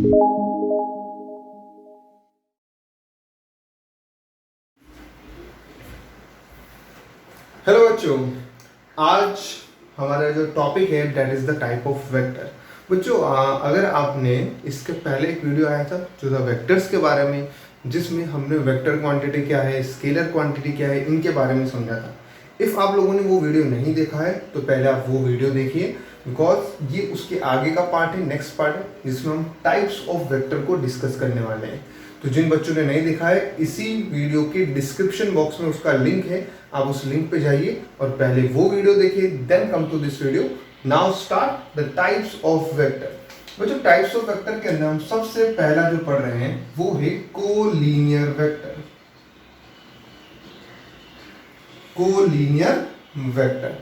Hello बच्चों, आज हमारा जो टॉपिक है that is the type of vector. बच्चों अगर आपने इसके पहले एक वीडियो आया था जो था वेक्टर्स के बारे में, जिसमें हमने वेक्टर क्वांटिटी क्या है, स्केलर क्वांटिटी क्या है, इनके बारे में समझा था। इफ़ आप लोगों ने वो वीडियो नहीं देखा है तो पहले आप वो वीडियो देखिए, बिकॉज ये उसके आगे का पार्ट है, नेक्स्ट पार्ट है, जिसमें हम टाइप्स ऑफ वेक्टर को डिस्कस करने वाले हैं। तो जिन बच्चों ने नहीं देखा है, इसी वीडियो के डिस्क्रिप्शन बॉक्स में उसका लिंक है, आप उस लिंक पे जाइए और पहले वो वीडियो देखिए, then come to this video. Now start the types of vector. बच्चों टाइप्स ऑफ वेक्टर के अंदर हम सबसे पहला जो पढ़ रहे हैं वो है कोलीनियर वेक्टर। कोलीनियर वेक्टर,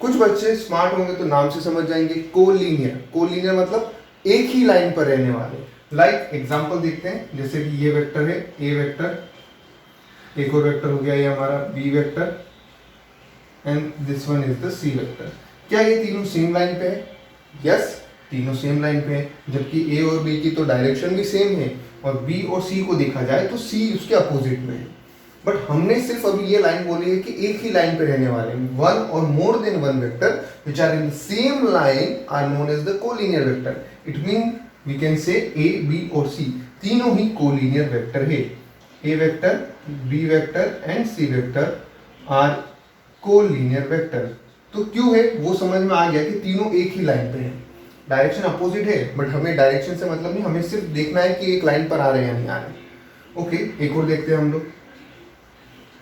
कुछ बच्चे स्मार्ट होंगे तो नाम से समझ जाएंगे। कोलीनियर, कोलीनियर मतलब एक ही लाइन पर रहने वाले। लाइक एग्जांपल देखते हैं, जैसे कि ये वेक्टर है ए वेक्टर, एक और वेक्टर हो गया ये हमारा B vector, and this one is the C vector. क्या ये तीनों सेम लाइन पे है? यस, तीनों सेम लाइन पे है, जबकि ए और बी की तो डायरेक्शन भी सेम है, और बी और सी को देखा जाए तो सी उसके अपोजिट में है। बट हमने सिर्फ अभी ये लाइन बोली है कि एक ही लाइन पे रहने वाले वन और more than one vector which are in same line are known as the collinear vector. It mean we can say A B और सी तीनों ही कोलीनियर वेक्टर है। A vector, B vector and C vector are collinear vector. तो क्यों है वो समझ में आ गया कि तीनों एक ही लाइन पे है, डायरेक्शन अपोजिट है, बट हमें डायरेक्शन से मतलब नहीं, हमें सिर्फ देखना है कि एक लाइन पर आ रहे हैं या नहीं आ रहे। ओके, एक और देखते हैं हम लोग।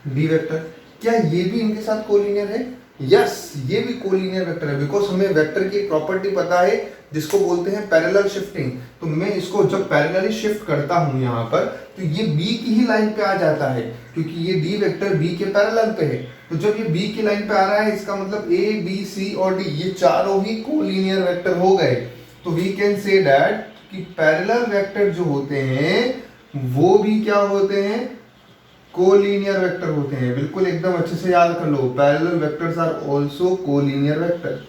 बी वेक्टर, क्या ये भी इनके साथ कोलिनियर है? यस, ये भी कोलिनियर वेक्टर है, बिकॉज हमें वेक्टर की प्रॉपर्टी पता है जिसको बोलते हैं पैरेलल शिफ्टिंग। तो मैं इसको जब पैरेलली शिफ्ट करता हूं यहाँ पर, तो ये बी की ही लाइन पे आ जाता है, क्योंकि ये डी वेक्टर बी के पैरेलल पे है। तो जब ये बी की लाइन पे आ रहा है, इसका मतलब ए बी सी और डी ये चारों ही कोलिनियर वेक्टर हो गए। तो वी कैन से दैट कि पैरेलल वेक्टर जो होते हैं वो भी क्या होते हैं? कोलीनियर वेक्टर होते हैं। बिल्कुल एकदम अच्छे से याद कर लो, parallel vectors are also collinear vector.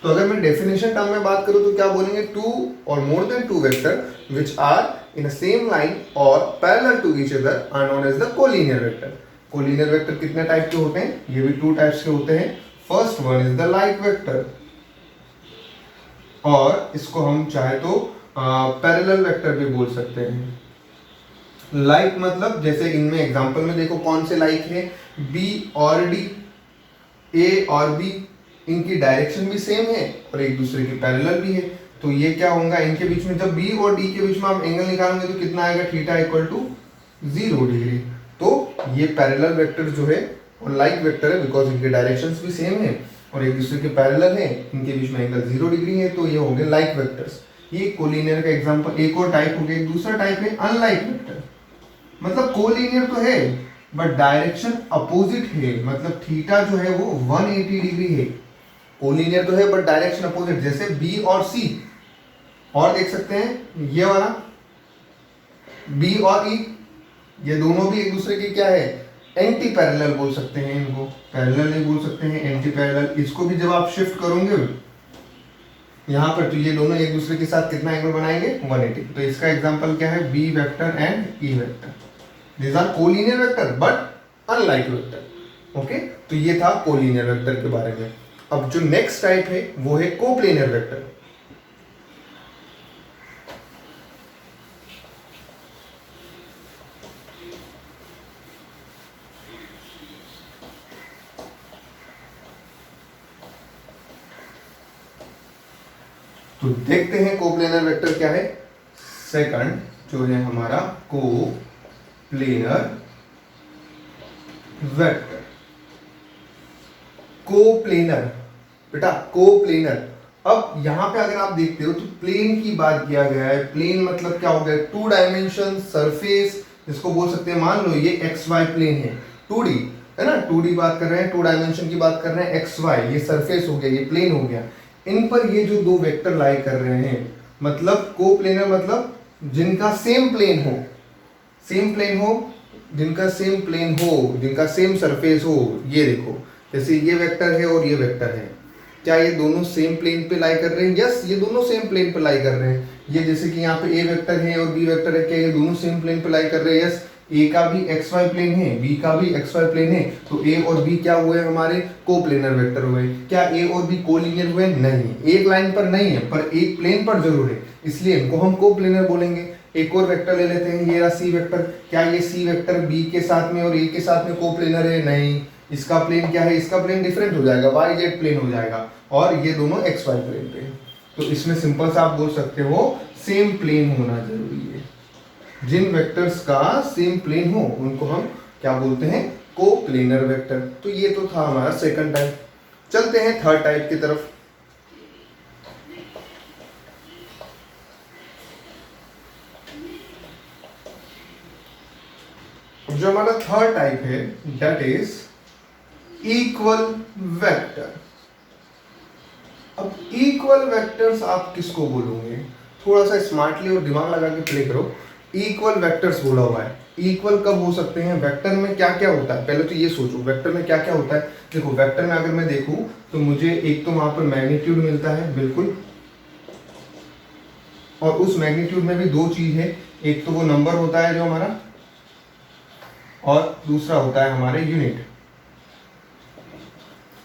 तो अगर मैं डेफिनेशन टर्म में बात करूं तो क्या बोलेंगे? Two or more than two vector which are in a same line or parallel to each other are known as the collinear vector. Collinear vector कितने टाइप के होते हैं? ये भी टू टाइप्स के होते हैं। First one is the like vector, और इसको हम चाहे तो पैरेलल वेक्टर भी बोल सकते हैं। लाइक मतलब जैसे इनमें एग्जांपल में देखो कौन से लाइक है, बी और डी, ए और बी, इनकी डायरेक्शन भी सेम है और एक दूसरे के पैरेलल भी है। तो ये क्या होगा, इनके बीच में जब बी और डी के बीच में हम एंगल निकालेंगे तो कितना आएगा? Theta equal to 0 degree. तो ये पैरेलल वेक्टर जो है और लाइक वेक्टर है, बिकॉज इनके डायरेक्शंस भी सेम है और एक दूसरे के पैरेलल है, इनके बीच में एंगल 0 डिग्री है, तो ये हो गए लाइक वेक्टर्स। ये कोलिनियर का एग्जांपल। एक और टाइप हो गया, एक दूसरा टाइप है अनलाइक वेक्टर। मतलब कोलिनियर तो है बट डायरेक्शन अपोजिट है, मतलब थीटा जो है वो 180 डिग्री है। कोलिनियर तो है बट डायरेक्शन अपोजिट, जैसे बी और सी। और देख सकते हैं ये वाला बी और ई, ये दोनों भी एक दूसरे के क्या है? एंटी पैरेलल बोल सकते हैं इनको, पैरेलल नहीं बोल सकते हैं, एंटी पैरेलल। इसको भी जब आप शिफ्ट करोगे यहाँ पर तो ये दोनों एक दूसरे के साथ कितना एंगल बनाएंगे? 180। तो इसका एग्जांपल क्या है? B vector and E vector. These are collinear vector but unlike vector. Okay, तो ये था कोलिनियर वेक्टर के बारे में। अब जो नेक्स्ट टाइप है वो है कोप्लेनर वेक्टर। तो देखते हैं कोप्लेनर वेक्टर क्या है। सेकंड जो है हमारा कोप्लेनर वेक्टर। कोप्लेनर, बेटा कोप्लेनर। अब यहां पे अगर आप देखते हो तो प्लेन की बात किया गया है। प्लेन मतलब क्या हो गया? टू डायमेंशन सरफेस, जिसको बोल सकते हैं, मान लो ये एक्स वाई प्लेन है, 2D है ना, 2D बात कर रहे हैं, टू डायमेंशन की बात कर रहे हैं, एक्स वाई ये सरफेस हो गया, ये प्लेन हो गया। इन पर ये जो दो वेक्टर लाई कर रहे हैं, मतलब कोप्लेनर मतलब जिनका सेम प्लेन हो, सेम प्लेन हो, जिनका सेम प्लेन हो, जिनका सेम सरफेस हो। ये देखो जैसे ये वेक्टर है और ये वेक्टर है, क्या ये दोनों सेम प्लेन पे लाई कर रहे हैं? यस, ये दोनों सेम प्लेन पे लाई कर रहे हैं। ये जैसे कि यहाँ पे ए वेक्टर है और बी वेक्टर है, क्या ये दोनों सेम प्लेन पे लाई कर रहे हैं? यस, ए का भी एक्स वाई प्लेन है, बी का भी एक्स वाई प्लेन है, तो ए और बी क्या हुए हमारे कोप्लेनर वेक्टर हुए। क्या ए और बी कोलिनियर हुए? नहीं, एक लाइन पर नहीं है पर एक प्लेन पर जरूर है, इसलिए इनको हम कोप्लेनर बोलेंगे। एक और वेक्टर ले लेते हैं, ये रहा सी वेक्टर। क्या ये सी वेक्टर बी के साथ में और ए के साथ में कोप्लेनर है? नहीं, इसका प्लेन क्या है? इसका प्लेन डिफरेंट हो जाएगा, वाई जेड प्लेन हो जाएगा, और ये दोनों एक्स वाई प्लेन पे। तो इसमें सिंपल सा आप बोल सकते हो सेम प्लेन होना जरूरी है। जिन वेक्टर्स का सेम प्लेन हो उनको हम क्या बोलते हैं? Coplanar vector. तो ये तो था हमारा सेकंड टाइप। चलते हैं थर्ड टाइप की तरफ। जो हमारा थर्ड टाइप है दैट इज इक्वल वेक्टर। अब इक्वल वेक्टर्स आप किसको बोलोगे? थोड़ा सा स्मार्टली और दिमाग लगा के प्ले करो। इक्वल वेक्टर्स बोला हुआ है, इक्वल कब हो सकते हैं? वेक्टर में क्या क्या होता है पहले तो ये सोचो, वेक्टर में क्या क्या होता है। देखो वेक्टर में अगर मैं देखूं तो मुझे एक तो वहां पर मैग्नीट्यूड मिलता है, बिल्कुल, और उस मैग्नीट्यूड में भी दो चीज है, एक तो वो नंबर होता है जो हमारा, और दूसरा होता है हमारे यूनिट,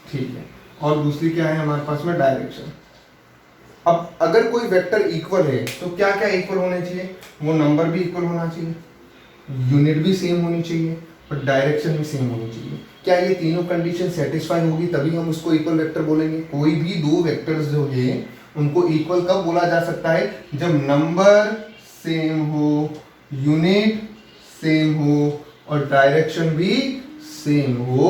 ठीक है, और दूसरी क्या है हमारे पास में? डायरेक्शन। अब अगर कोई वेक्टर इक्वल है तो क्या क्या इक्वल होने चाहिए? वो नंबर भी इक्वल होना चाहिए, यूनिट भी सेम होनी चाहिए, और डायरेक्शन भी सेम होनी चाहिए। क्या ये तीनों कंडीशन सेटिस्फाई होगी तभी हम उसको इक्वल वेक्टर बोलेंगे। कोई भी दो वेक्टर्स जो है उनको इक्वल कब बोला जा सकता है? जब नंबर सेम हो, यूनिट सेम हो, और डायरेक्शन भी सेम हो,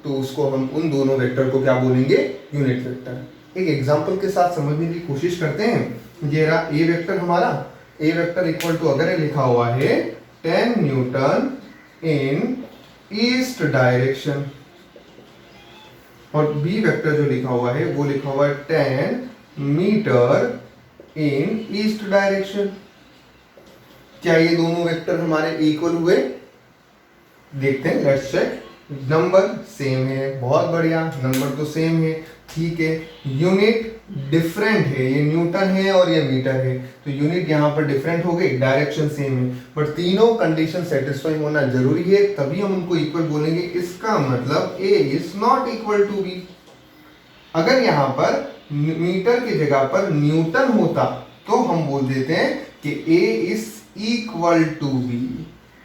तो उसको हम उन दोनों वेक्टर को क्या बोलेंगे? Unit vector. एक एग्जांपल के साथ समझने की कोशिश करते हैं। ये रहा ए वेक्टर हमारा, ए वेक्टर इक्वल टू अगर लिखा हुआ है 10 न्यूटन इन ईस्ट डायरेक्शन, और बी वेक्टर जो लिखा हुआ है वो लिखा हुआ है 10 मीटर इन ईस्ट डायरेक्शन। क्या ये दोनों वेक्टर हमारे इक्वल हुए? देखते हैं, लेट्स चेक। नंबर सेम है, बहुत बढ़िया, नंबर तो सेम है, ठीक है। यूनिट डिफरेंट है, ये न्यूटन है और ये मीटर है, तो यूनिट यहाँ पर डिफरेंट हो गई, डायरेक्शन सेम है, बट तीनों कंडीशन सेटिस्फाई होना जरूरी है तभी हम उनको इक्वल बोलेंगे। इसका मतलब A is not equal to B. अगर यहाँ पर मीटर की जगह पर न्यूटन होता तो हम बोल देते हैं कि A is equal to B.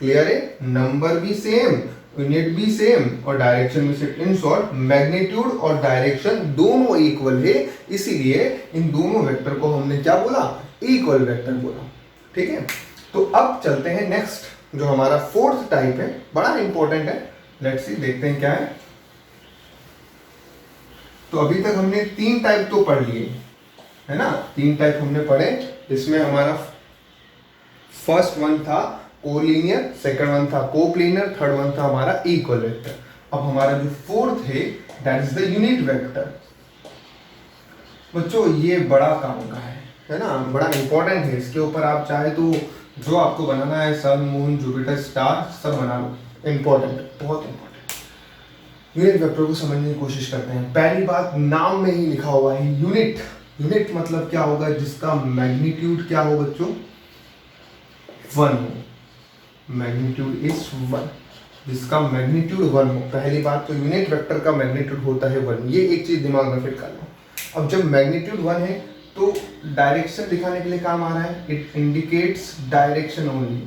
Clear है? नंबर भी सेम, यूनिट भी सेम, और डायरेक्शन भी सेम। इन शॉर्ट मैग्नीट्यूड और डायरेक्शन दोनों इक्वल है, इसीलिए इन दोनों वेक्टर को हमने क्या बोला? इक्वल वेक्टर बोला। ठीक है, तो अब चलते हैं नेक्स्ट जो हमारा फोर्थ टाइप है, बड़ा इंपॉर्टेंट है। लेट्स सी, देखते हैं क्या है। तो अभी तक हमने तीन टाइप तो पढ़ लिए है ना, तीन टाइप हमने पढ़े। इसमें हमारा फर्स्ट वन था कोलिनियर, सेकंड वन था कोप्लेनर, थर्ड वन था हमारा इक्वल वेक्टर। अब हमारा जो फोर्थ है that is the unit vector. बच्चों ये बड़ा काम का है ना, बड़ा इंपॉर्टेंट है। इसके ऊपर आप चाहे तो जो आपको बनाना है, सन, मून, जुपिटर, स्टार, सब बना लो। इंपॉर्टेंट, बहुत इंपॉर्टेंट। यूनिट वेक्टर को समझने की कोशिश करते हैं। पहली बात, नाम में ही लिखा हुआ है यूनिट। यूनिट मतलब क्या होगा? जिसका मैग्नीट्यूड क्या हो बच्चों? 1 हो। मैग्नीट्यूड इज 1, जिसका मैग्नीट्यूड 1 हो। पहली बात तो यूनिट वेक्टर का मैग्नीट्यूड होता है 1, ये एक चीज दिमाग में फिट कर लो। अब जब मैग्नीट्यूड 1 है तो डायरेक्शन दिखाने के लिए काम आ रहा है, it indicates direction only,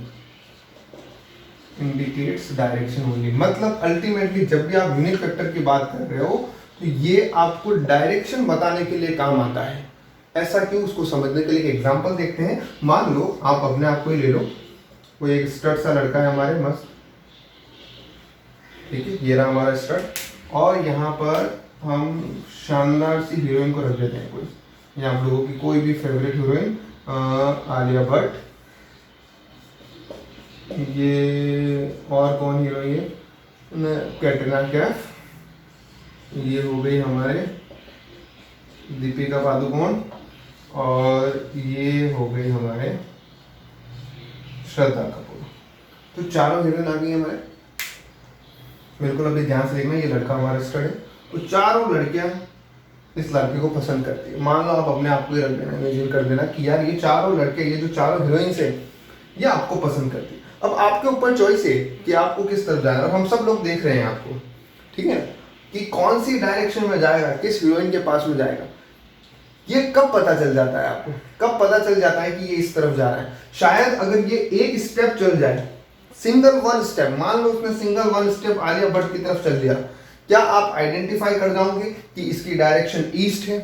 indicates direction only. मतलब अल्टीमेटली जब भी आप यूनिट वेक्टर की बात कर रहे हो तो ये आपको डायरेक्शन बताने के लिए काम आता है। ऐसा क्यों, उसको समझने के लिए एग्जांपल देखते हैं। मान लो आप अपने आप को ही ले लो, कोई एक स्टड सा लड़का है हमारे, मस्त, ठीक है, ये रहा हमारा स्टड, और यहाँ पर हम शानदार सी हीरोइन को रख देते हैं कोई, या आप लोगों की कोई भी फेवरेट हीरोइन, आलिया भट्ट, ये और कौन हीरोइन है, कैटरीना कैफ, ये हो गई हमारे दीपिका पादुकोण, और ये हो गई हमारे श्रद्धा कपूर। तो चारों हीरोइन आ गई हमारे। बिल्कुल अभी ध्यान से देखना, ये लड़का हमारा स्टड है। तो चारों लड़कियां इस लड़के को पसंद करती है। मान लो आप अपने आप को ही रख देना, इमेजिन कर देना कि यार ये चारों लड़के, ये जो चारों हीरोइंस है ये आपको पसंद करती है। अब आपके ऊपर चॉइस है कि आपको किस तरफ जाना है, और हम सब लोग देख रहे हैं आपको, ठीक है, कि कौन सी डायरेक्शन में जाएगा, किस हीरोइन के पास में जाएगा। ये कब पता चल जाता है आपको, कब पता चल जाता है कि ये इस तरफ जा रहा है? शायद अगर ये एक स्टेप चल जाए, सिंगल वन स्टेप, मान लो उसने single one step Alia Bhatt की तरफ चल दिया, क्या आप आइडेंटिफाई कर जाओगे कि इसकी डायरेक्शन ईस्ट है?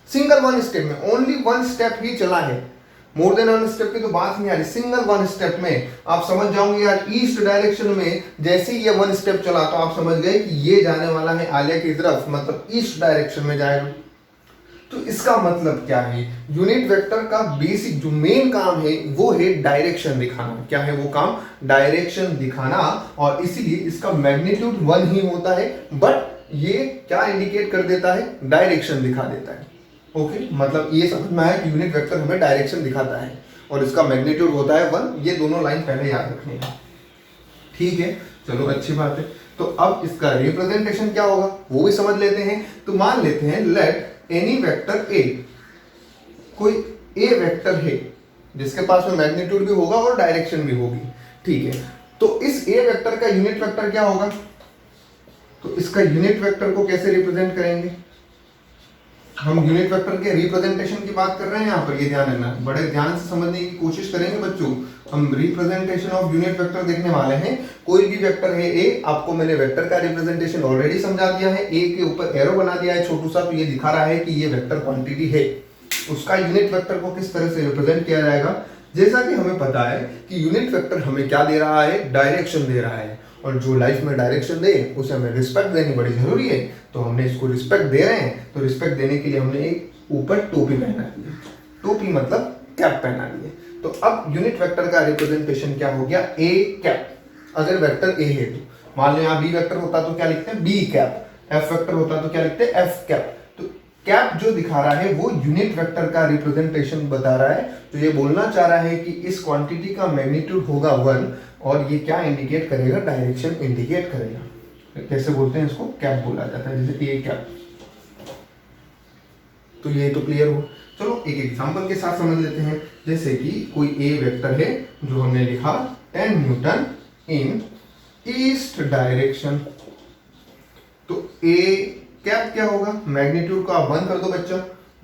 सिंगल वन स्टेप में, ओनली वन स्टेप ही चला है, मोर देन वन स्टेप की तो बात नहीं आ रही, सिंगल वन स्टेप में आप समझ जाओगे यार ईस्ट डायरेक्शन में। जैसे ही ये वन स्टेप चला तो आप समझ गए कि ये जाने वाला है आलिया की तरफ, मतलब ईस्ट डायरेक्शन में जाएगा। तो इसका मतलब क्या है? यूनिट वेक्टर का बेसिक जो मेन काम है वो है डायरेक्शन दिखाना। क्या है वो काम? डायरेक्शन दिखाना। और इसीलिए इसका मैग्नीट्यूड 1 ही होता है, बट ये क्या इंडिकेट कर देता है? डायरेक्शन दिखा देता है। ओके, मतलब ये समझ में आया कि यूनिट वेक्टर हमें डायरेक्शन दिखाता है और इसका मैग्नीट्यूड होता है 1। ये दोनों लाइन पहले याद रखनी है, ठीक है? चलो अच्छी बात है। तो अब इसका रिप्रेजेंटेशन क्या होगा वो भी समझ लेते हैं। तो मान लेते हैं लेट एनी वेक्टर ए, कोई ए वेक्टर है जिसके पास में मैग्नीट्यूड भी होगा और डायरेक्शन भी होगी, ठीक है? तो इस ए वेक्टर का यूनिट वेक्टर क्या होगा? तो इसका यूनिट वेक्टर को कैसे रिप्रेजेंट करेंगे? हम यूनिट वेक्टर के रिप्रेजेंटेशन की बात कर रहे हैं यहाँ पर, ये ध्यान रखना, बड़े ध्यान से समझने की कोशिश करेंगे बच्चों। हम रिप्रेजेंटेशन ऑफ यूनिट वेक्टर देखने वाले हैं। कोई भी वेक्टर है ए, आपको मैंने वेक्टर का रिप्रेजेंटेशन ऑलरेडी समझा दिया है, ए के ऊपर एरो बना दिया है छोटू सा, तो ये दिखा रहा है कि ये वेक्टर क्वांटिटी है। उसका यूनिट वेक्टर को किस तरह से रिप्रेजेंट किया जाएगा? जैसा कि हमें पता है कि यूनिट वेक्टर हमें क्या दे रहा है? डायरेक्शन दे रहा है, और जो लाइफ में डायरेक्शन दे उसे हमें रिस्पेक्ट देनी बड़ी जरूरी है। तो हमने इसको रिस्पेक्ट दे रहे हैं, तो रिस्पेक्ट देने के लिए हमने एक ऊपर टोपी पहना दी है, टोपी मतलब कैप पहना दी है। तो अब यूनिट वेक्टर का रिप्रेजेंटेशन क्या हो गया? A cap. अगर वेक्टर ए है तो मान लो यहाँ बी वेक्टर होता तो क्या लिखते हैं? B cap. एफ वेक्टर होता तो क्या लिखते हैं? F cap. तो कैप जो दिखा रहा है वो यूनिट वेक्टर का रिप्रेजेंटेशन बता रहा है। तो ये बोलना चाह रहा है कि इस क्वांटिटी का मैग्नीट्यूड होगा 1, और ये क्या इंडिकेट करेगा? डायरेक्शन इंडिकेट करेगा। कैसे बोलते हैं इसको? कैप बोला जाता है, जैसे ए कैप। तो ये तो क्लियर हो। चलो एक एग्जांपल के साथ समझ लेते हैं। जैसे कि कोई ए वेक्टर है जो हमने लिखा 10 न्यूटन इन ईस्ट डायरेक्शन। तो ए कैप क्या होगा? मैग्नीट्यूड को आप बंद कर दो बच्चों,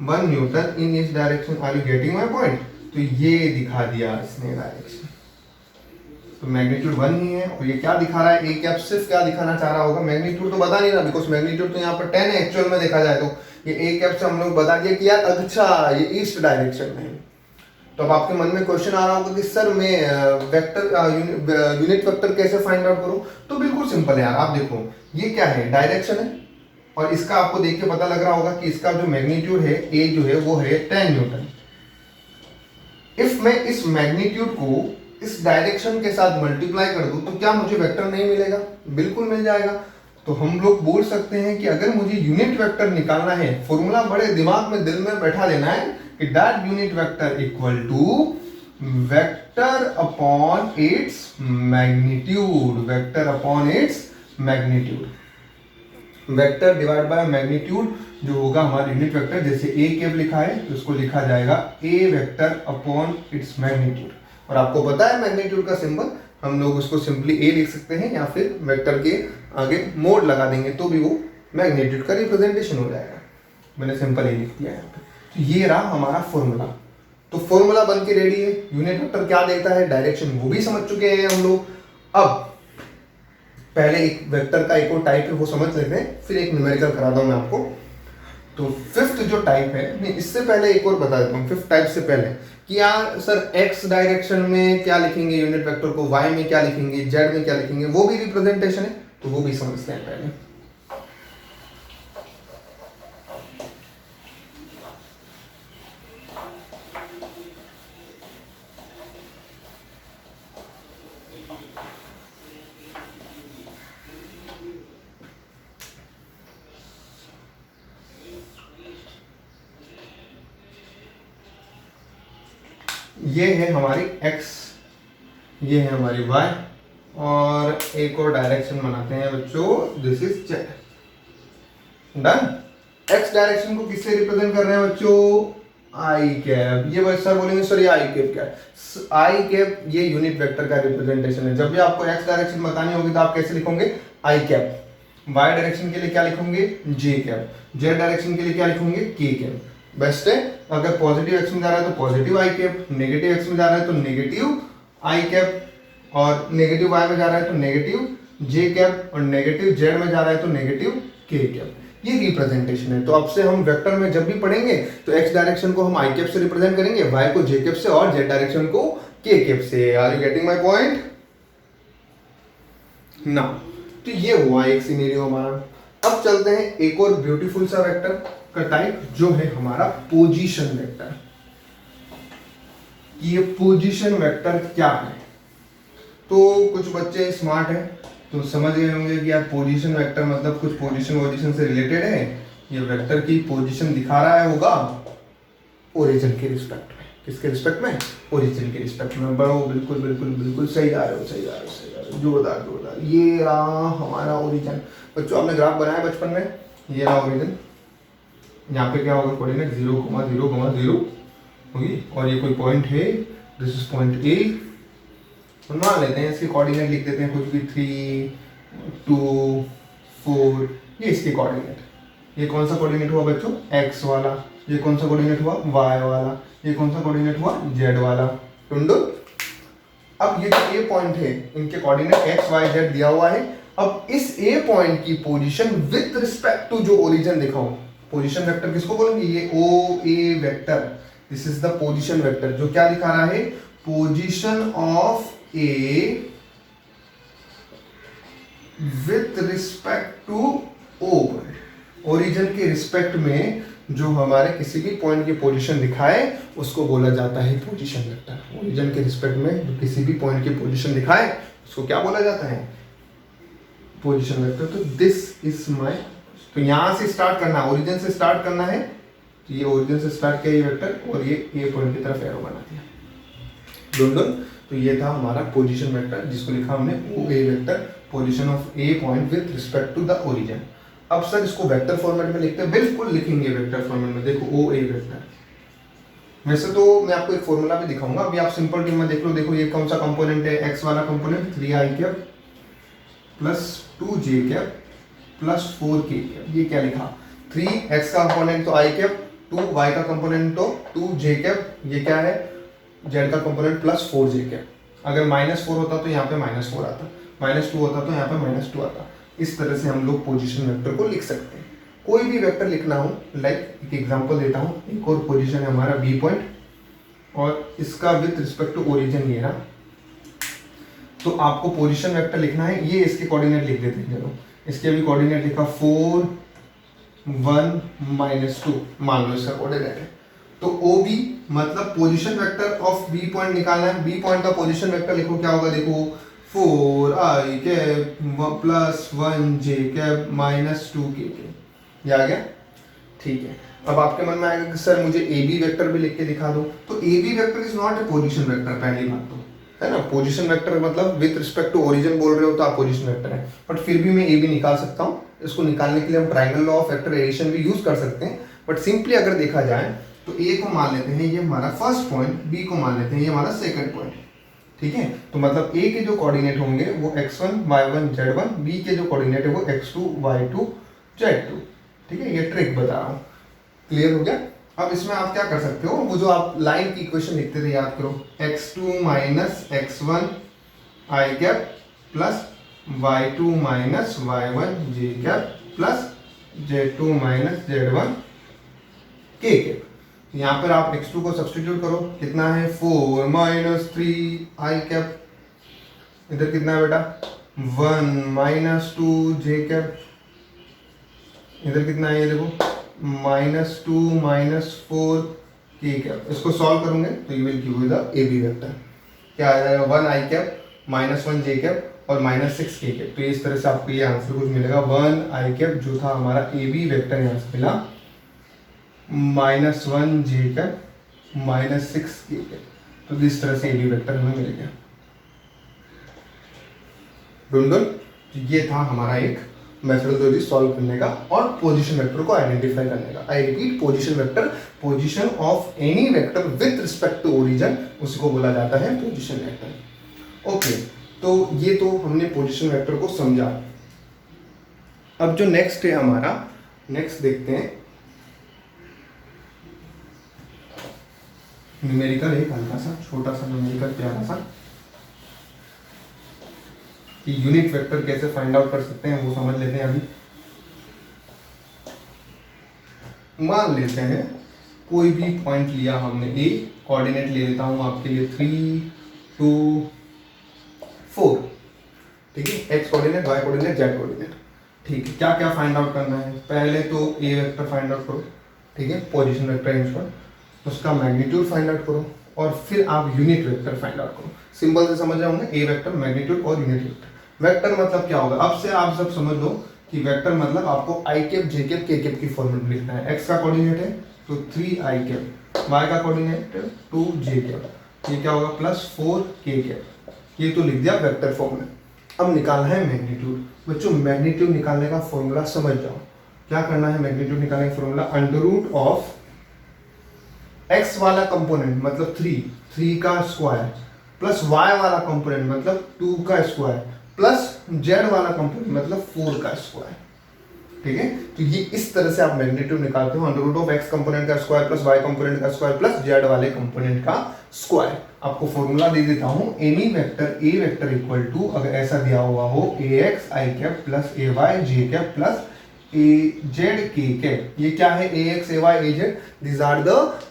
1 newton in east direction. Are you getting my point? तो ये दिखा दिया इसने डायरेक्शन, तो मैग्नीट्यूड 1 ही है। और ये क्या दिखा रहा है? ए कैप सिर्फ क्या दिखाना चाह रहा होगा? मैग्नीट्यूड तो बता नहीं रहा, बिकॉज मैग्नीट्यूड तो यहाँ पर 10 है एक्चुअल में देखा जाए तो। ये ए कैप से हम लोग बता दिया कि यार अच्छा ये ईस्ट डायरेक्शन में है। तो अब आपके मन में क्वेश्चन आ रहा होगा कि सर मैं वेक्टर यूनिट वेक्टर कैसे फाइंड आउट करूं? तो बिल्कुल सिंपल है यार, आप देखो ये क्या है? डायरेक्शन है, और इसका आपको देख के पता लग रहा होगा कि इसका जो मैग्नीट्यूड है ए जो है वो है 10 न्यूटन। इफ मैं इस मैग्नीट्यूड को इस डायरेक्शन के साथ मल्टीप्लाई कर दूं तो क्या मुझे वेक्टर नहीं मिलेगा? बिल्कुल मिल जाएगा। तो हम लोग बोल सकते हैं कि अगर मुझे यूनिट वेक्टर निकालना है, फॉर्मूला बड़े दिमाग में दिल में बैठा देना है कि that unit vector equal to vector upon its magnitude, vector upon its magnitude. Vector divide by magnitude जो होगा हमारा यूनिट वेक्टर, जैसे ए कैप लिखा है तो उसको लिखा जाएगा ए वेक्टर अपॉन इट्स मैग्नीट्यूड। और आपको पता है मैग्नीट्यूड का सिंबल, हम लोग उसको सिंपली ए लिख सकते हैं या फिर वेक्टर के आगे मोड लगा देंगे तो भी वो मैग्नीट्यूड का रिप्रेजेंटेशन हो जाएगा। मैंने सिंपल ए लिख दिया यहाँ पे। तो ये रहा हमारा फॉर्मूला। तो फॉर्मूला बन के रेडी है। यूनिट वेक्टर क्या देता है? डायरेक्शन, वो भी समझ चुके हैं हम लोग। अब पहले एक वेक्टर का एक और टाइप है वो समझ लेते हैं, फिर एक न्यूमेरिकल कराता हूँ मैं आपको। तो फिफ्थ जो टाइप है, नहीं इससे पहले एक और बता देता हूँ, फिफ्थ टाइप से पहले कि यार सर एक्स डायरेक्शन में क्या लिखेंगे यूनिट वेक्टर को, वाई में क्या लिखेंगे, जेड में क्या लिखेंगे, वो भी रिप्रेजेंटेशन है, तो वो भी समझते हैं पहले। ये है हमारी x, ये है हमारी y, और एक और डायरेक्शन बनाते हैं बच्चों, this is z। Done. X direction को किससे रिप्रेजेंट कर रहे हैं बच्चों? आई कैप। ये बच्चा बोलेंगे सर ये आई कैप क्या है? आई कैप ये यूनिट वेक्टर का रिप्रेजेंटेशन है। जब भी आपको एक्स डायरेक्शन बतानी होगी तो आप कैसे लिखोगे? आई कैप। वाई डायरेक्शन के लिए क्या लिखोगे? जे कैप। जेड डायरेक्शन के लिए क्या लिखोगे? के कैप। बेस्ट है। अगर पॉजिटिव एक्स में जा रहा है तो पॉजिटिव आई कैप, नेगेटिव एक्स में जा रहा है तो नेगेटिव आई कैप, और नेगेटिव वाई में जा रहा है तो नेगेटिव जे कैप, और नेगेटिव जेड में जा रहा है तो नेगेटिव के कैप। ये रिप्रेजेंटेशन है। तो अब से हम वेक्टर में जब भी पढ़ेंगे तो एक्स डायरेक्शन को हम आई कैप से रिप्रेजेंट करेंगे, वाई को जे कैप से, और जेड डायरेक्शन को के कैप से। Are you getting my point? ना तो ये हुआ एक सिनेरियो हमारा। अब चलते हैं एक और ब्यूटीफुल सा वेक्टर का टाइप जो है हमारा पोजीशन वेक्टर। ये पोजीशन वेक्टर क्या है? तो कुछ बच्चे स्मार्ट हैं तो समझ गए होंगे कि यार पोजीशन वेक्टर मतलब कुछ पोजीशन से रिलेटेड है। ये वेक्टर की पोजीशन दिखा रहा है होगा ओरिजिन के रिस्पेक्ट में। किसके रिस्पेक्ट में? ओरिजिन के रिस्पेक्ट में। बड़ो बिल्कुल बिल्कुल बिल्कुल सही आ रहे हो, जोरदार जोरदार। ये रहा हमारा ओरिजिन। बच्चों आपने ग्राफ बनाया बचपन में, ये रहा ओरिजिन। यहाँ पे क्या होगा? कोऑर्डिनेट 0,0,0 होगी, और ये कोई पॉइंट है, दिस इज पॉइंट ए। मान लेते हैं इसके कोऑर्डिनेट लिख देते हैं कुछ भी 3, 2, 4। ये इसके कोऑर्डिनेट। ये कौन सा कोऑर्डिनेट हुआ बच्चों? एक्स वाला। ये कौन सा कोऑर्डिनेट हुआ? वाई वाला। ये कौन सा कोऑर्डिनेट हुआ? जेड वाला। टुंडो। अब ये जो ए पॉइंट है इनके कोऑर्डिनेट एक्स वाई जेड दिया हुआ है। अब इस ए पॉइंट की पोजीशन विद रिस्पेक्ट टू जो ओरिजिन दिखाऊं, पोजीशन वेक्टर किसको बोलेंगे? ये O A vector. This is the position vector जो क्या दिखा रहा है? Position of A with respect to O. Origin के रिस्पेक्ट में जो हमारे किसी भी पॉइंट की पोजीशन दिखाए उसको बोला जाता है पोजीशन वेक्टर। ओरिजिन के रिस्पेक्ट में जो किसी भी पॉइंट की पोजीशन दिखाए उसको क्या बोला जाता है? Position vector. तो दिस इज माय, तो यहां से स्टार्ट करना, ओरिजिन से स्टार्ट करना है। तो ये ओरिजिन से स्टार्ट किया ये वेक्टर, और ये ए पॉइंट की तरफ एरो बना दिया दोनों। तो ये था हमारा पोजीशन वेक्टर जिसको लिखा हमने O A vector, position of A point with respect to the origin. अब सर इसको वेक्टर फॉर्मेट में लिखते हैं, बिल्कुल लिखेंगे वेक्टर फॉर्मेट में। देखो ओ ए वेक्टर, वैसे तो मैं आपको एक फॉर्मूला भी दिखाऊंगा, अभी आप सिंपल टीम में देख लो। देखो ये कौन सा कंपोनेंट है? एक्स वाला component 3i cap plus 2j cap plus 4k cap. ये क्या लिखा? 3x का कंपोनेंट तो i कैप, 2y का कंपोनेंट तो 2j कैप, ये क्या है? z का कंपोनेंट प्लस 4j कैप। अगर -4 होता तो यहाँ पे -4 आता, -2 होता तो यहाँ पे -2 आता। इस तरह से हम लोग पोजीशन वेक्टर को लिख सकते हैं। कोई भी वेक्टर लिखना हो, लाइक एक एग्जांपल देता हूँ। एक और पोजीशन है हमारा बी पॉइंट, और इसका विद रिस्पेक्ट टू ओरिजिन ये रहा। तो आपको पोजीशन वेक्टर लिखना है, ये इसके कोऑर्डिनेट लिख देते हैं। चलो इसके भी कोऑर्डिनेट लिखा 4, 1, -2 मान लो इसका कोऑर्डिनेट है। तो ओ बी मतलब position vector of B point निकालना है। बी पॉइंट का पोजीशन वेक्टर लिखो, क्या होगा? देखो 4i cap plus 1j cap -2k cap. ये आ गया? ठीक है। अब आपके मन में आएगा कि सर मुझे ए बी वेक्टर भी लिख के दिखा दो। तो A B vector is not a position vector, पहली बात तो है ना। पोजीशन वेक्टर मतलब विद रिस्पेक्ट टू ओरिजिन बोल रहे हो तो आप पोजीशन वेक्टर है, बट फिर भी मैं ए बी निकाल सकता हूँ। इसको निकालने के लिए हम triangle law of vector addition भी यूज कर सकते हैं, बट सिंपली अगर देखा जाए तो ए को मान लेते हैं ये हमारा फर्स्ट पॉइंट, बी को मान लेते हैं ये हमारा सेकंड पॉइंट। ठीक है, तो मतलब ए के जो कोऑर्डिनेट होंगे वो x1, y1, z1, बी के जो कोऑर्डिनेट है वो x2, y2, z2। ठीक है, ये ट्रिक बता रहा हूँ। क्लियर हो गया? अब इसमें आप क्या कर सकते हो, वो जो आप लाइन की इक्वेशन लिखते थे याद करो, x2 minus x1 i cap plus y2 minus y1 j cap plus z2 minus z1 k cap. यहाँ पर आप x2 को सब्स्टिट्यूट करो, कितना है 4 माइनस 3i कैप, इधर कितना है बेटा 1 माइनस 2j कैप, इधर कितना है ये देखो -2 माइनस 4k कैप। इसको सॉल्व करोगे तो you will give the A B vector. क्या आ जाएगा 1i कैप -1j कैप और -6k कैप। तो इस तरह से आपको ये आंसर कुछ मिलेगा 1i कैप जो था हमारा ए बी वेक्टर यहाँ से मिला, -1j कैप -6k कैप। तो इस तरह से ए बी वेक्टर हमें मिल गया। डुन ये था हमारा एक मेथडोलॉजी सॉल्व करने का और पोजीशन वेक्टर को आइडेंटिफाई करने का। I repeat, position vector, position of any vector with respect to origin, उसको बोला जाता है पोजीशन वेक्टर। ओके, तो ये तो हमने पोजीशन वेक्टर को समझा। अब जो नेक्स्ट है हमारा, नेक्स्ट देखते हैं न्यूमेरिकल, एक हल्का सा छोटा सा न्यूमेरिकल प्यारा सा, कि यूनिट वेक्टर कैसे फाइंड आउट कर सकते हैं वो समझ लेते हैं अभी। मान लेते हैं कोई भी पॉइंट लिया हमने, ए कोऑर्डिनेट ले लेता हूं आपके लिए 3, 2, 4, ठीक है, X coordinate, Y coordinate, Z coordinate. ठीक है, क्या क्या फाइंड आउट करना है? पहले तो ए वेक्टर फाइंड आउट करो, ठीक है, पोजीशन वेक्टर इन शॉर्ट, उसका मैग्नीट्यूड फाइंड आउट करो और फिर आप यूनिट वेक्टर फाइंड आउट करो। सिंपल से समझ रहे होंगे, ए वेक्टर, मैग्नीट्यूड और यूनिट वेक्टर। वेक्टर मतलब क्या होगा? अब से आप सब समझ लो कि वेक्टर मतलब आपको आई कैप, जे कैप, के कैप की फॉर्मेट लिखना है। एक्स का कोऑर्डिनेट है तो 3 आई कैप, वाई का कोऑर्डिनेट 2 जे कैप, ये क्या होगा +4 के कैप। ये तो लिख दिया वेक्टर फॉर्म में। अब निकालना है मैग्नीट्यूड। बच्चों मैग्नीट्यूड निकालने का फॉर्मूला समझ जाओ। क्या करना है मैग्नीट्यूड निकालने का formula? Under root of X वाला कंपोनेंट मतलब 3 का स्क्वायर प्लस वाई वाला कंपोनेंट मतलब 2 का स्क्वायर प्लस जेड वाला कंपोनेंट मतलब 4 का स्क्वायर। ठीक है, तो ये इस तरह से आप मैग्नीट्यूड निकालते हो, under root of X component का स्क्वायर प्लस वाई कंपोनेंट का स्क्वायर प्लस जेड वाले कंपोनेंट का स्क्वायर। आपको फॉर्मूला दे देता हूं, any vector A vector equal to, अगर ऐसा दिया हुआ हो, A X I cap plus A Y J cap plus A Z K cap. ये क्या है? A X, A Y, A Z, this are the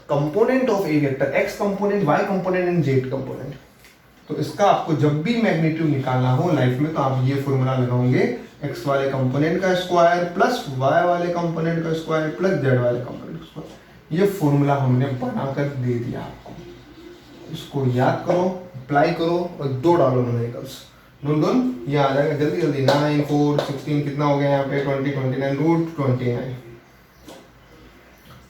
component of A vector, X component, Y component and Z component. तो इसका आपको जब भी magnitude निकालना हो लाइफ में तो आप ये फॉर्मूला लगाओगे, एक्स वाले कंपोनेंट का स्क्वायर प्लस वाई वाले कंपोनेंट का स्क्वायर प्लस जेड वाले कंपोनेंट का स्क्वायर। ये फॉर्मूला हमने बनाकर दे दिया आपको, इसको याद करो, अप्लाई करो और 2 डालो न्यूमेरिकल्स, डून ये आ जाएगा जल्दी जल्दी। 9, 4, 16 कितना हो गया यहाँ पे? 20, 29, √29।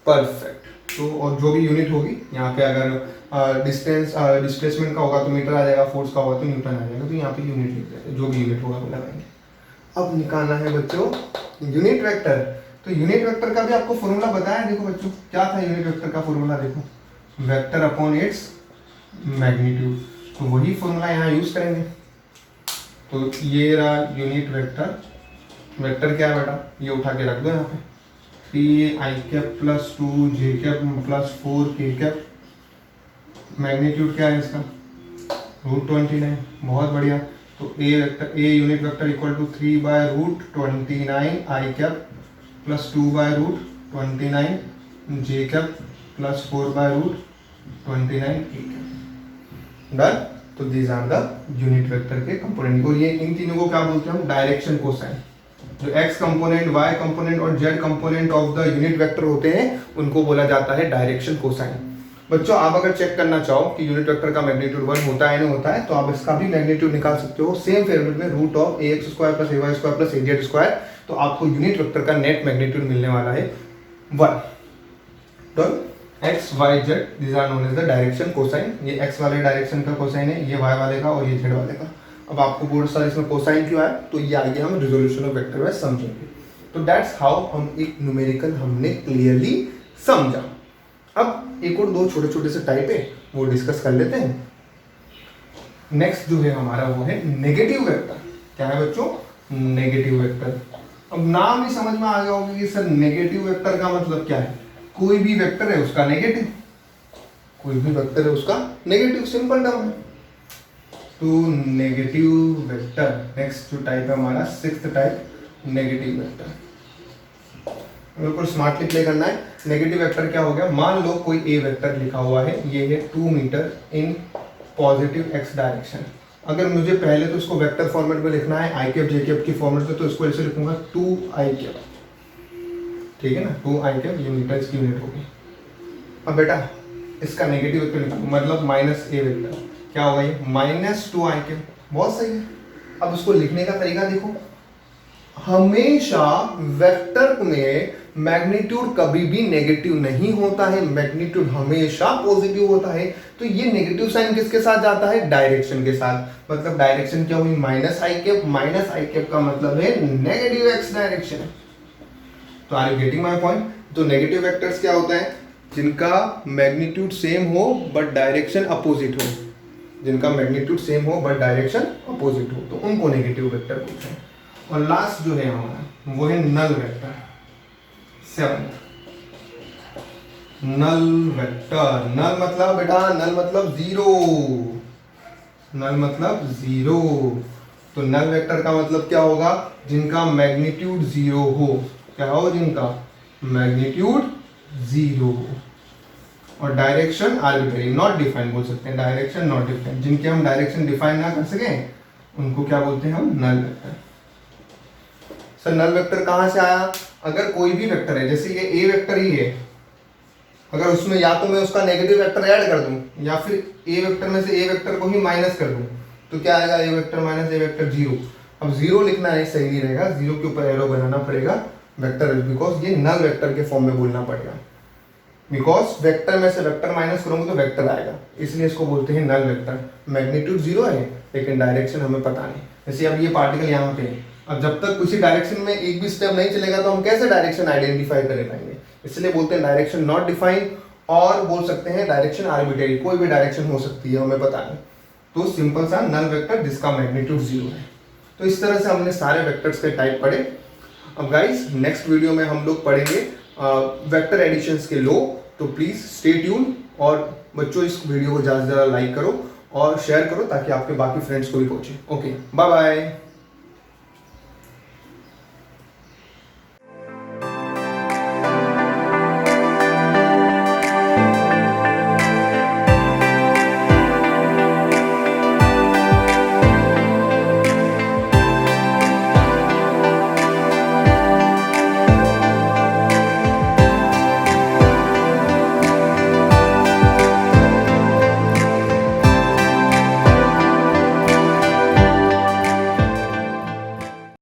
परफेक्ट। तो और जो भी यूनिट होगी यहाँ पे, अगर डिस्टेंस डिस्प्लेसमेंट का होगा तो मीटर आ जाएगा, फोर्स का होगा तो न्यूटन आ जाएगा, तो यहाँ पे यूनिट लिख देते हैं, जो भी यूनिट होगा वो लगाएंगे। अब निकालना है बच्चों यूनिट वेक्टर। तो यूनिट वेक्टर का भी आपको फॉर्मूला बताया, देखो बच्चों क्या था यूनिट वेक्टर का फॉर्मूला, देखो वेक्टर अपॉन इट्स मैग्नीट्यूड। तो वही फॉर्मूला यहाँ यूज करेंगे। तो ये रहा यूनिट वेक्टर। वेक्टर क्या है बेटा? ये उठा के रख दो यहाँ पे, 3 आई कैप प्लस 2 जे कैप प्लस 4 के कैप। मैग्नीट्यूड क्या है इसका? √29। बहुत बढ़िया। तो A vector, A unit vector equal to 3/√29 I cap plus 2/√29 J cap plus 4/√29 K cap. Done. तो these are the unit vector के कंपोनेंट। और ये इन तीनों को क्या बोलते हैं हम? Direction cosine. जो एक्स कंपोनेंट, वाई कंपोनेंट और Z component of the unit vector होते हैं उनको बोला जाता है डायरेक्शन कोसाइन। बच्चों आप अगर चेक करना चाहो कि यूनिट वेक्टर का मैग्नीट्यूड 1 होता है नहीं होता है, तो आप इसका भी मैग्नीट्यूड निकाल सकते हो सेम फॉर्मूले में, root of A X square plus A Y square plus A Z square. तो आपको यूनिट वेक्टर का नेट मैग्नीट्यूड मिलने वाला है 1। तो X Y Z, this are known as the direction cosine. ये एक्स वाले डायरेक्शन का कोसाइन है, ये वाई वाले का और ये जेड वाले का। अब आपको बोर्ड सर इसमें कोसाइन क्यों आया, तो ये आगे हम रिजोल्यूशन ऑफ वेक्टर में समझेंगे। तो दैट्स हाउ हम एक न्यूमेरिकल हमने क्लियरली समझा। अब एक और 2 छोटे छोटे से टाइप है वो डिस्कस कर लेते हैं। नेक्स्ट जो है हमारा वो है नेगेटिव वेक्टर। क्या है बच्चों? Negative vector. अब नाम ही समझ में आ गया होगा कि सर नेगेटिव वेक्टर का मतलब क्या है? कोई भी वेक्टर है उसका नेगेटिव, कोई भी वेक्टर है उसका नेगेटिव, सिंपल टर्म है। तो नेगेटिव वेक्टर, नेक्स्ट जो टाइप है हमारा 6th टाइप, नेगेटिव वेक्टर। बिल्कुल स्मार्टली प्ले करना है। नेगेटिव वेक्टर क्या हो गया? मान लो कोई ए वेक्टर लिखा हुआ है, ये है 2 meter in positive X direction. अगर मुझे पहले तो इसको वेक्टर फॉर्मेट में लिखना है आई कैप जे कैप की फॉर्मेट में, तो इसको ऐसे लिखूंगा 2 आई कैप, ठीक है ना, 2 आई कैप, ये मीटर की यूनिट होगी। अब बेटा इसका नेगेटिव वेक्टर लिखूंगा, मतलब माइनस ए वेक्टर, क्या होगा ये? -2 आई कैप। बहुत सही है। अब इसको लिखने का तरीका देखो, हमेशा वेक्टर में मैग्नीट्यूड कभी भी नेगेटिव नहीं होता है, मैग्नीट्यूड हमेशा पॉजिटिव होता है। तो ये नेगेटिव साइन किसके साथ जाता है? डायरेक्शन के साथ। मतलब डायरेक्शन क्या हुई? Minus I cap. Minus I cap का मतलब है नेगेटिव एक्स डायरेक्शन। तो are you getting my point? तो नेगेटिव वेक्टर्स क्या होता है? जिनका मैग्नीट्यूड सेम हो बट डायरेक्शन अपोजिट हो, जिनका मैग्नीट्यूड सेम हो बट डायरेक्शन अपोजिट हो, तो उनको नेगेटिव वेक्टर बोलते हैं। और लास्ट जो है हमारा वो है नल वेक्टर। 7 null vector. नल मतलब बेटा, नल मतलब जीरो। नल मतलब जीरो। तो नल वेक्टर का मतलब क्या होगा? जिनका मैग्नीट्यूड जीरो हो। क्या हो? जिनका मैग्नीट्यूड जीरो और डायरेक्शन आर्बिट्रेरी, नॉट डिफाइन बोल सकते हैं। डायरेक्शन नॉट डिफाइन, जिनके हम डायरेक्शन डिफाइन ना कर सकें उनको क्या बोलते हैं हम? Null vector. Sir null vector कहां से आया? अगर कोई भी वेक्टर है, जैसे ये ए वेक्टर ही है, अगर उसमें या तो मैं उसका नेगेटिव वेक्टर ऐड कर दूं या फिर ए वेक्टर में से ए वेक्टर को ही माइनस कर दूं, तो क्या आएगा? ए वेक्टर माइनस ए वेक्टर जीरो। अब जीरो लिखना है सही नहीं रहेगा, जीरो के ऊपर एरो बनाना पड़ेगा वेक्टर, बिकॉज ये नल वेक्टर के फॉर्म में बोलना पड़ेगा। बिकॉज वेक्टर में से वेक्टर माइनस करूंगा तो वेक्टर आएगा, इसलिए इसको बोलते हैं नल वेक्टर। मैग्नीट्यूड जीरो है लेकिन डायरेक्शन हमें पता नहीं। जैसे अब ये पार्टिकल यहाँ पे है, अब जब तक किसी डायरेक्शन में एक भी स्टेप नहीं चलेगा तो हम कैसे डायरेक्शन आइडेंटिफाई कर पाएंगे? इसलिए बोलते हैं डायरेक्शन नॉट डिफाइंड, और बोल सकते हैं डायरेक्शन आर्बिट्रेरी, कोई भी डायरेक्शन हो सकती है, हमें पता नहीं। तो सिंपल सा नल वेक्टर जिसका मैग्नीट्यूड जीरो है। तो इस तरह से हमने सारे वेक्टर्स के टाइप पढ़े। अब गाइस नेक्स्ट वीडियो में हम लोग पढ़ेंगे वेक्टर एडिशंस के लॉ। तो प्लीज स्टे ट्यून, और बच्चों इस वीडियो को ज़्यादा से ज़्यादा लाइक करो और शेयर करो ताकि आपके बाकी फ्रेंड्स को भी पहुंचे। Okay, bye bye.